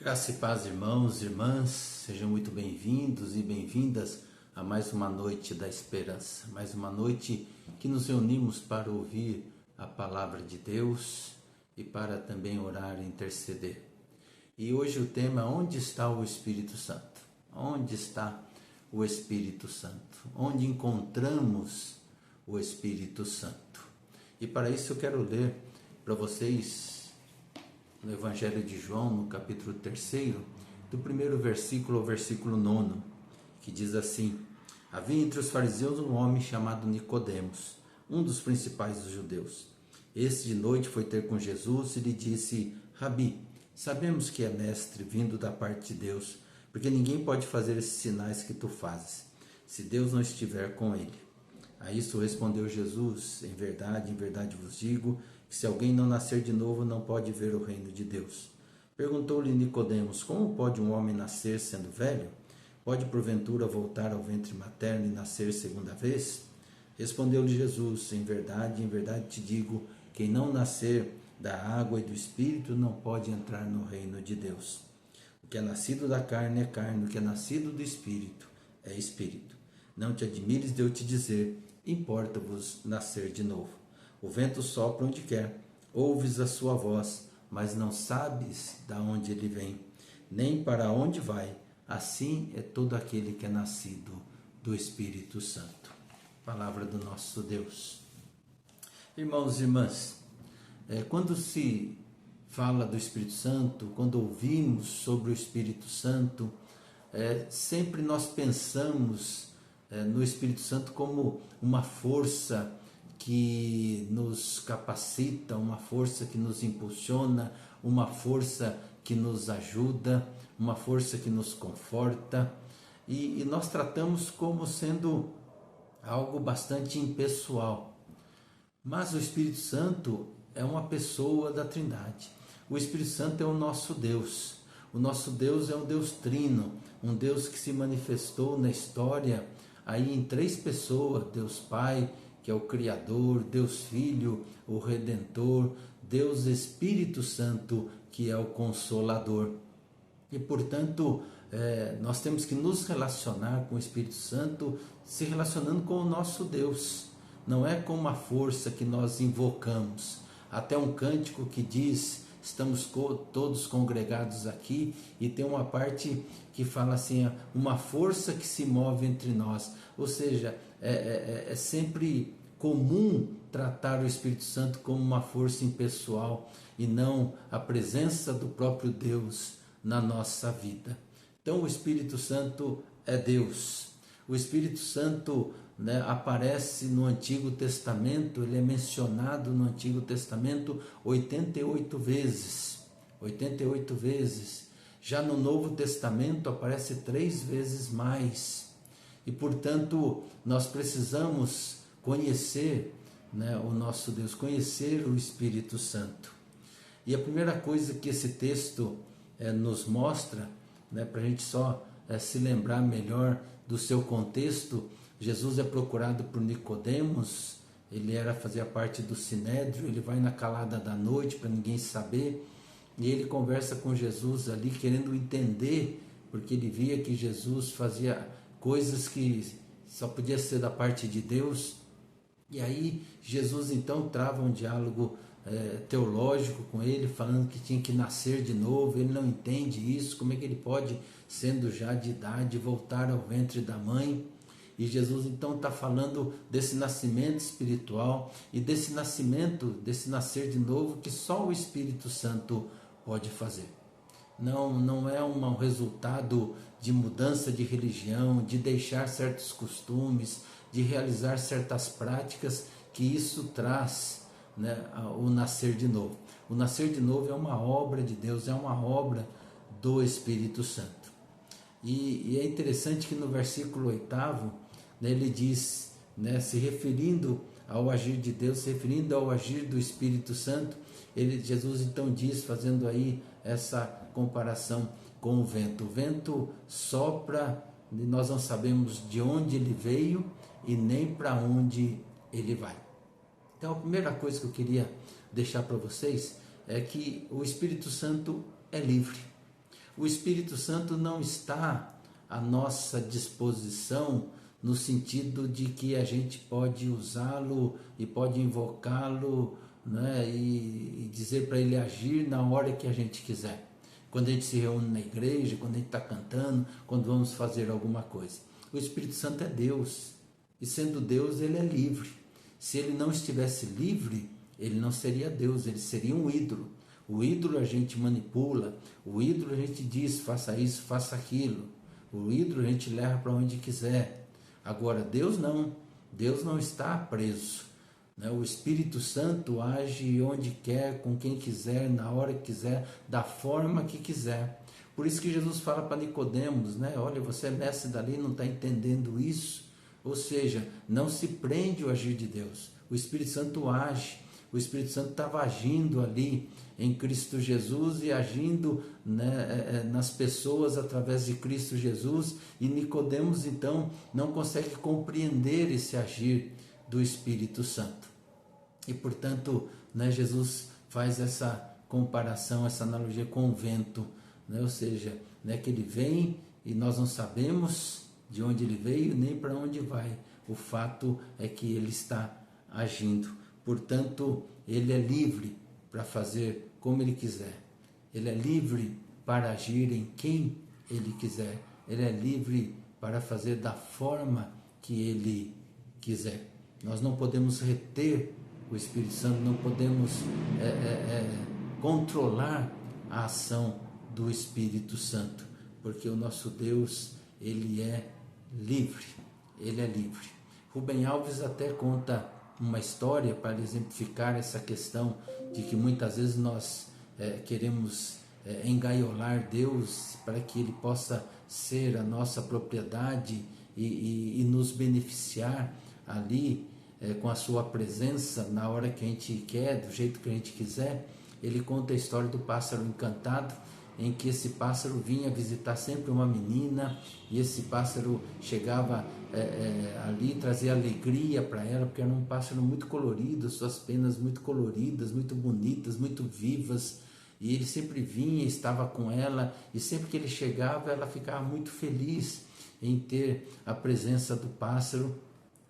Graça e paz, irmãos e irmãs, sejam muito bem-vindos e bem-vindas a mais uma noite da esperança, mais uma noite que nos reunimos para ouvir a palavra de Deus e para também orar e interceder. E hoje o tema é: onde está o Espírito Santo? Onde está o Espírito Santo? Onde encontramos o Espírito Santo? E para isso eu quero ler para vocês no Evangelho de João, no capítulo 3, do primeiro versículo ao versículo 9, que diz assim: Havia entre os fariseus um homem chamado Nicodemos, um dos principais dos judeus. Este de noite foi ter com Jesus e lhe disse: Rabi, sabemos que é mestre vindo da parte de Deus, porque ninguém pode fazer esses sinais que tu fazes, se Deus não estiver com ele. A isso respondeu Jesus: em verdade vos digo, que se alguém não nascer de novo, não pode ver o reino de Deus. Perguntou-lhe Nicodemos: como pode um homem nascer sendo velho? Pode porventura voltar ao ventre materno e nascer segunda vez? Respondeu-lhe Jesus: em verdade te digo, quem não nascer da água e do Espírito não pode entrar no reino de Deus. O que é nascido da carne é carne, o que é nascido do Espírito é Espírito. Não te admires de eu te dizer: importa-vos nascer de novo. O vento sopra onde quer, ouves a sua voz, mas não sabes de onde ele vem, nem para onde vai. Assim é todo aquele que é nascido do Espírito Santo. Palavra do nosso Deus. Irmãos e irmãs, quando se fala do Espírito Santo, quando ouvimos sobre o Espírito Santo, sempre nós pensamos no Espírito Santo como uma força que nos capacita, uma força que nos impulsiona, uma força que nos ajuda, uma força que nos conforta, e nós tratamos como sendo algo bastante impessoal. Mas o Espírito Santo é uma pessoa da Trindade. O Espírito Santo é o nosso Deus. O nosso Deus é um Deus trino, um Deus que se manifestou na história aí em três pessoas: Deus Pai, que é o Criador, Deus Filho, o Redentor, Deus Espírito Santo, que é o Consolador. E portanto, nós temos que nos relacionar com o Espírito Santo, se relacionando com o nosso Deus. Não é com uma força que nós invocamos. Até um cântico que diz: estamos todos congregados aqui, e tem uma parte que fala assim: uma força que se move entre nós. Ou seja, é sempre comum tratar o Espírito Santo como uma força impessoal e não a presença do próprio Deus na nossa vida. Então o Espírito Santo é Deus. O Espírito Santo aparece no Antigo Testamento, ele é mencionado no Antigo Testamento 88 vezes. 88 vezes. Já no Novo Testamento aparece 3 vezes mais. E portanto nós precisamos conhecer o nosso Deus, conhecer o Espírito Santo. E a primeira coisa que esse texto nos mostra, para a gente só se lembrar melhor do seu contexto: Jesus é procurado por Nicodemos, ele fazia parte do Sinédrio, ele vai na calada da noite para ninguém saber, e ele conversa com Jesus ali, querendo entender, porque ele via que Jesus fazia coisas que só podia ser da parte de Deus. E aí Jesus então trava um diálogo teológico com ele, falando que tinha que nascer de novo. Ele não entende isso, como é que ele pode, sendo já de idade, voltar ao ventre da mãe? E Jesus então está falando desse nascimento espiritual e desse nascimento, desse nascer de novo, que só o Espírito Santo pode fazer. Não é um resultado de mudança de religião, de deixar certos costumes, de realizar certas práticas, que isso traz o nascer de novo. O nascer de novo é uma obra de Deus, é uma obra do Espírito Santo. E é interessante que no versículo 8, ele diz, se referindo ao agir de Deus, se referindo ao agir do Espírito Santo, Jesus então diz, fazendo aí essa comparação com o vento. O vento sopra, e nós não sabemos de onde ele veio e nem para onde ele vai. Então a primeira coisa que eu queria deixar para vocês é que o Espírito Santo é livre. O Espírito Santo não está à nossa disposição no sentido de que a gente pode usá-lo e pode invocá-lo, né, e dizer para ele agir na hora que a gente quiser. Quando a gente se reúne na igreja, quando a gente está cantando, quando vamos fazer alguma coisa. O Espírito Santo é Deus, e sendo Deus, ele é livre. Se ele não estivesse livre, ele não seria Deus, ele seria um ídolo. O ídolo a gente manipula, o ídolo a gente diz, faça isso, faça aquilo. O ídolo a gente leva para onde quiser. Agora, Deus não está preso. O Espírito Santo age onde quer, com quem quiser, na hora que quiser, da forma que quiser. Por isso que Jesus fala para Nicodemos, olha, você é mestre da lei, não está entendendo isso. Ou seja, não se prende o agir de Deus. O Espírito Santo age. O Espírito Santo estava agindo ali em Cristo Jesus e agindo nas pessoas através de Cristo Jesus. E Nicodemos, então, não consegue compreender esse agir do Espírito Santo. E, portanto, Jesus faz essa comparação, essa analogia com o vento, ou seja, que ele vem e nós não sabemos de onde ele veio nem para onde vai. O fato é que ele está agindo. Portanto, ele é livre para fazer como ele quiser. Ele é livre para agir em quem ele quiser. Ele é livre para fazer da forma que ele quiser. Nós não podemos reter o Espírito Santo, não podemos controlar a ação do Espírito Santo, porque o nosso Deus, ele é livre, ele é livre. Rubem Alves até conta uma história para exemplificar essa questão de que muitas vezes nós queremos engaiolar Deus para que ele possa ser a nossa propriedade e nos beneficiar ali com a sua presença na hora que a gente quer, do jeito que a gente quiser. Ele conta a história do pássaro encantado, em que esse pássaro vinha visitar sempre uma menina, e esse pássaro chegava ali e trazia alegria para ela, porque era um pássaro muito colorido, suas penas muito coloridas, muito bonitas, muito vivas, e ele sempre vinha, estava com ela, e sempre que ele chegava, ela ficava muito feliz em ter a presença do pássaro,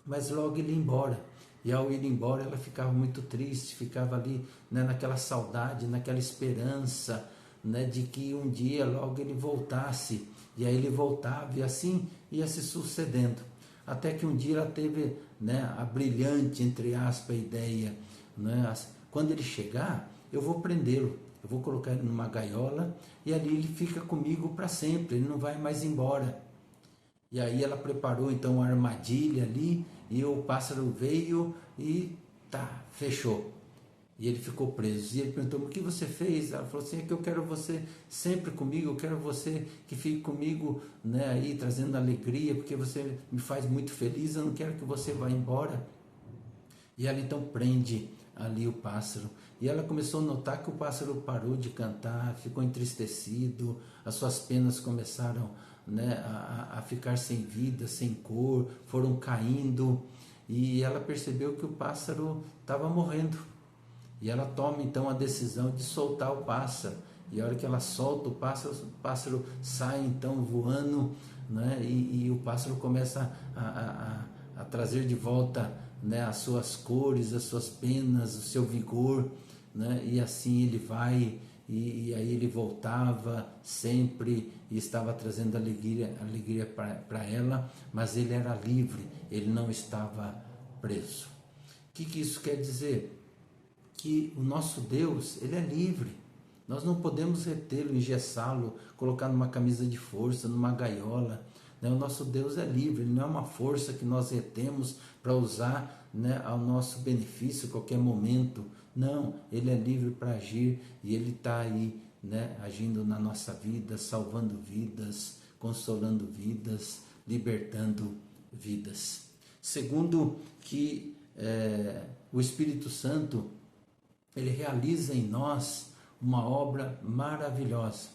mas logo ele ia embora. E ao ir embora, ela ficava muito triste, ficava ali naquela saudade, naquela esperança, de que um dia logo ele voltasse. E aí ele voltava, e assim ia se sucedendo. Até que um dia ela teve a brilhante, entre aspas, ideia, quando ele chegar, eu vou prendê-lo, eu vou colocar ele numa gaiola, e ali ele fica comigo para sempre, ele não vai mais embora. E aí ela preparou então uma armadilha ali, e o pássaro veio e fechou. E ele ficou preso. E ele perguntou, o que você fez? Ela falou assim, é que eu quero você sempre comigo, eu quero você que fique comigo, aí trazendo alegria, porque você me faz muito feliz, eu não quero que você vá embora. E ela então prende ali o pássaro. E ela começou a notar que o pássaro parou de cantar, ficou entristecido, as suas penas começaram a ficar sem vida, sem cor, foram caindo. E ela percebeu que o pássaro estava morrendo. E ela toma então a decisão de soltar o pássaro. E a hora que ela solta o pássaro sai então voando, e o pássaro começa a trazer de volta as suas cores, as suas penas, o seu vigor, e assim ele vai, e aí ele voltava sempre e estava trazendo alegria para ela, mas ele era livre, ele não estava preso. O que isso quer dizer? Que o nosso Deus, ele é livre. Nós não podemos retê-lo, engessá-lo, colocar numa camisa de força, numa gaiola. O nosso Deus é livre, ele não é uma força que nós retemos para usar ao nosso benefício a qualquer momento. Não, ele é livre para agir, e ele está aí agindo na nossa vida, salvando vidas, consolando vidas, libertando vidas. Segundo, que o Espírito Santo, ele realiza em nós uma obra maravilhosa.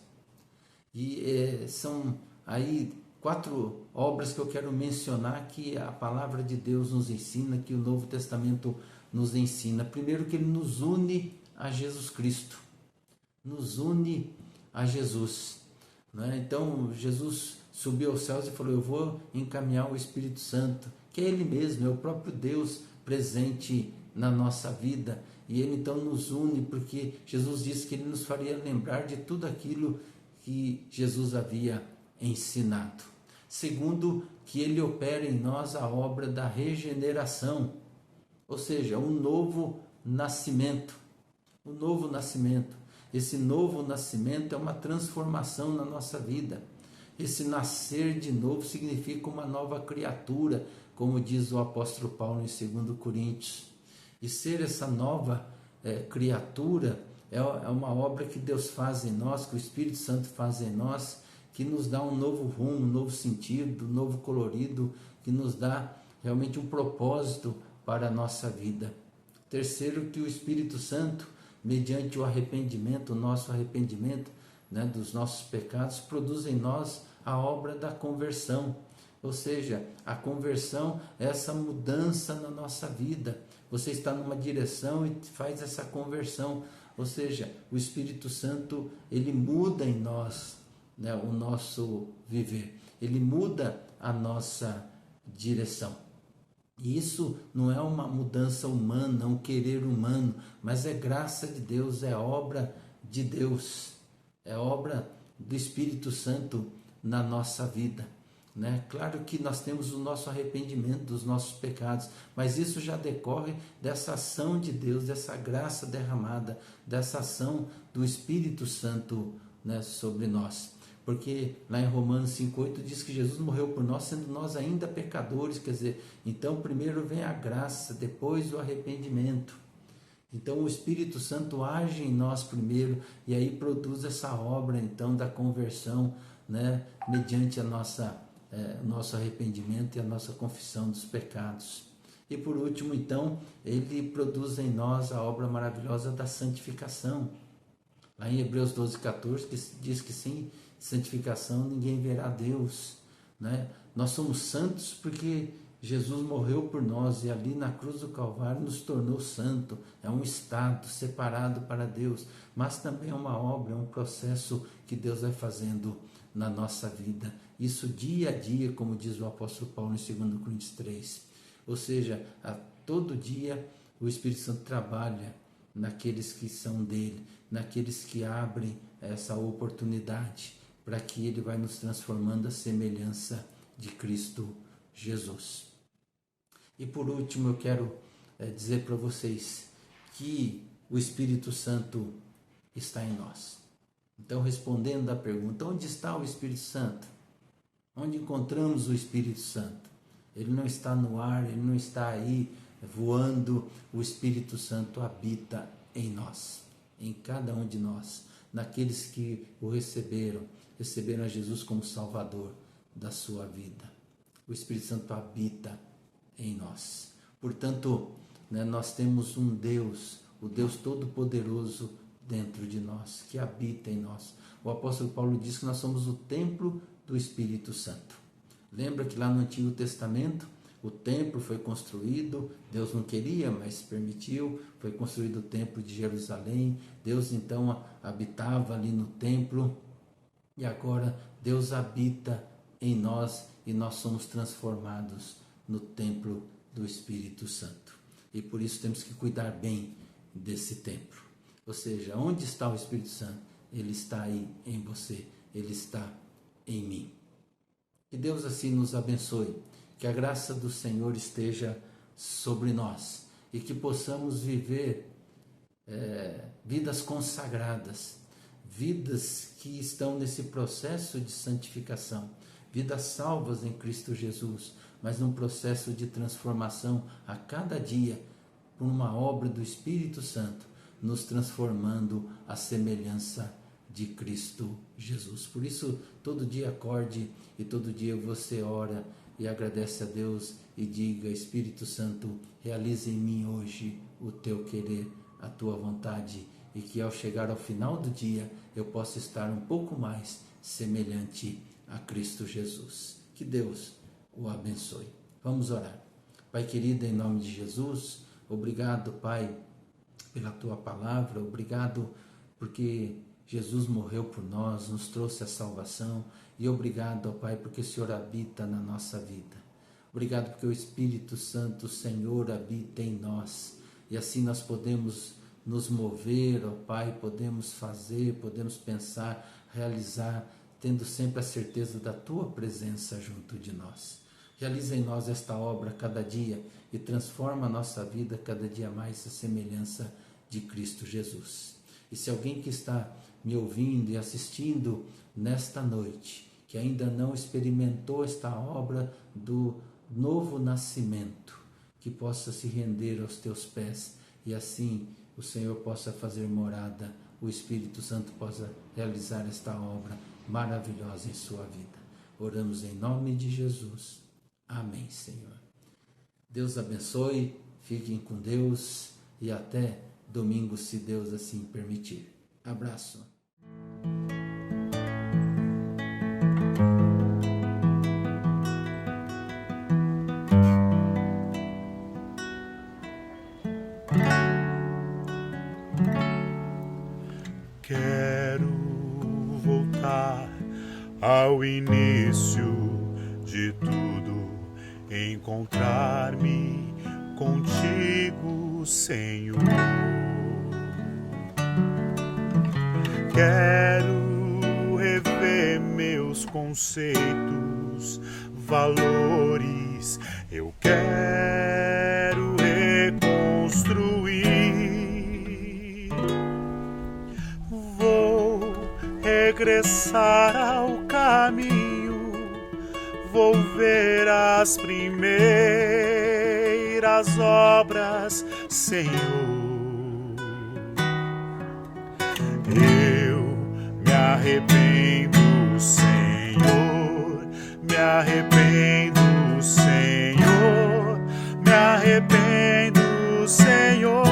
E são aí 4 obras que eu quero mencionar que a palavra de Deus nos ensina, que o Novo Testamento nos ensina. Primeiro, que ele nos une a Jesus Cristo. Nos une a Jesus. não é? Então Jesus subiu aos céus e falou: eu vou encaminhar o Espírito Santo, que é Ele mesmo, é o próprio Deus presente na nossa vida. E Ele então nos une, porque Jesus disse que Ele nos faria lembrar de tudo aquilo que Jesus havia ensinado. Segundo, que Ele opera em nós a obra da regeneração, ou seja, um novo nascimento. Um novo nascimento. Esse novo nascimento é uma transformação na nossa vida. Esse nascer de novo significa uma nova criatura, como diz o apóstolo Paulo em 2 Coríntios. E ser essa nova criatura é uma obra que Deus faz em nós, que o Espírito Santo faz em nós, que nos dá um novo rumo, um novo sentido, um novo colorido, que nos dá realmente um propósito para a nossa vida. Terceiro, que o Espírito Santo, mediante o arrependimento, o nosso arrependimento, né, dos nossos pecados, produz em nós a obra da conversão. Ou seja, a conversão é essa mudança na nossa vida. Você está numa direção e faz essa conversão. Ou seja, o Espírito Santo, ele muda em nós, né, o nosso viver. Ele muda a nossa direção. E isso não é uma mudança humana, um querer humano, mas é graça de Deus, é obra de Deus, é obra do Espírito Santo na nossa vida, né? Claro que nós temos o nosso arrependimento dos nossos pecados, mas isso já decorre dessa ação de Deus, dessa graça derramada, dessa ação do Espírito Santo, né, sobre nós. Porque lá em Romanos 5,8 diz que Jesus morreu por nós, sendo nós ainda pecadores. Quer dizer, então primeiro vem a graça, depois o arrependimento. Então o Espírito Santo age em nós primeiro e aí produz essa obra então da conversão, né, mediante a nosso arrependimento e a nossa confissão dos pecados. E por último, então, ele produz em nós a obra maravilhosa da santificação. Lá em Hebreus 12,14 que diz que sem santificação ninguém verá Deus, né? Nós somos santos porque Jesus morreu por nós e ali na cruz do Calvário nos tornou santo. É um estado separado para Deus, mas também é uma obra, é um processo que Deus vai fazendo na nossa vida. Isso dia a dia, como diz o apóstolo Paulo em 2 Coríntios 3. Ou seja, a todo dia o Espírito Santo trabalha naqueles que são dele, naqueles que abrem essa oportunidade, para que ele vai nos transformando à semelhança de Cristo Jesus. E por último eu quero dizer para vocês que o Espírito Santo está em nós. Então, respondendo à pergunta, onde está o Espírito Santo? Onde encontramos o Espírito Santo? Ele não está no ar, ele não está aí voando. O Espírito Santo habita em nós, em cada um de nós, naqueles que o receberam a Jesus como Salvador da sua vida. O Espírito Santo habita em nós. Portanto, né, nós temos um Deus, o Deus Todo-Poderoso dentro de nós, que habita em nós. O apóstolo Paulo diz que nós somos o templo do Espírito Santo. Lembra que lá no Antigo Testamento o templo foi construído, Deus não queria, mas permitiu, foi construído o templo de Jerusalém, Deus então habitava ali no templo, e agora Deus habita em nós e nós somos transformados no templo do Espírito Santo. E por isso temos que cuidar bem desse templo. Ou seja, onde está o Espírito Santo? Ele está aí em você, ele está em mim. Que Deus assim nos abençoe, que a graça do Senhor esteja sobre nós e que possamos viver vidas consagradas, vidas que estão nesse processo de santificação, vidas salvas em Cristo Jesus, mas num processo de transformação a cada dia, por uma obra do Espírito Santo, nos transformando à semelhança de Cristo Jesus. Por isso, todo dia acorde e todo dia você ora e agradece a Deus e diga: Espírito Santo, realize em mim hoje o teu querer, a tua vontade, e que ao chegar ao final do dia eu possa estar um pouco mais semelhante a Cristo Jesus. Que Deus o abençoe. Vamos orar. Pai querido, em nome de Jesus, obrigado, Pai, pela tua palavra, obrigado porque Jesus morreu por nós, nos trouxe a salvação, e obrigado, ó Pai, porque o Senhor habita na nossa vida. Obrigado porque o Espírito Santo, o Senhor, habita em nós, e assim nós podemos nos mover, ó Pai, podemos fazer, podemos pensar, realizar, tendo sempre a certeza da Tua presença junto de nós. Realiza em nós esta obra cada dia e transforma a nossa vida cada dia mais à semelhança de Cristo Jesus. E se alguém que está me ouvindo e assistindo nesta noite, que ainda não experimentou esta obra do novo nascimento, que possa se render aos teus pés e assim o Senhor possa fazer morada, o Espírito Santo possa realizar esta obra maravilhosa em sua vida. Oramos em nome de Jesus. Amém, Senhor. Deus abençoe, fiquem com Deus e até domingo, se Deus assim permitir. Abraço. Quero voltar ao início de tudo, encontrar-me contigo, Senhor. Quero rever meus conceitos, valores, eu quero reconstruir. Vou regressar ao caminho, vou ver as primeiras obras, Senhor. Eu me arrependo, Senhor, me arrependo, Senhor, me arrependo, Senhor.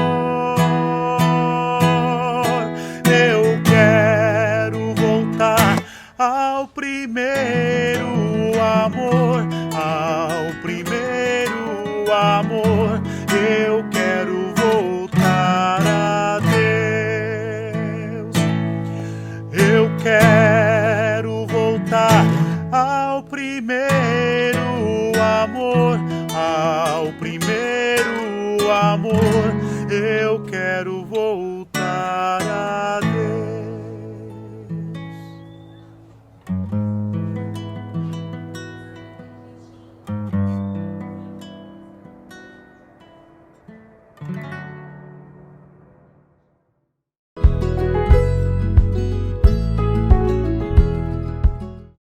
Eu quero voltar ao primeiro amor, ao primeiro amor. Eu quero voltar a Deus. Eu quero voltar ao primeiro amor, ao primeiro amor. Eu quero voltar a Deus.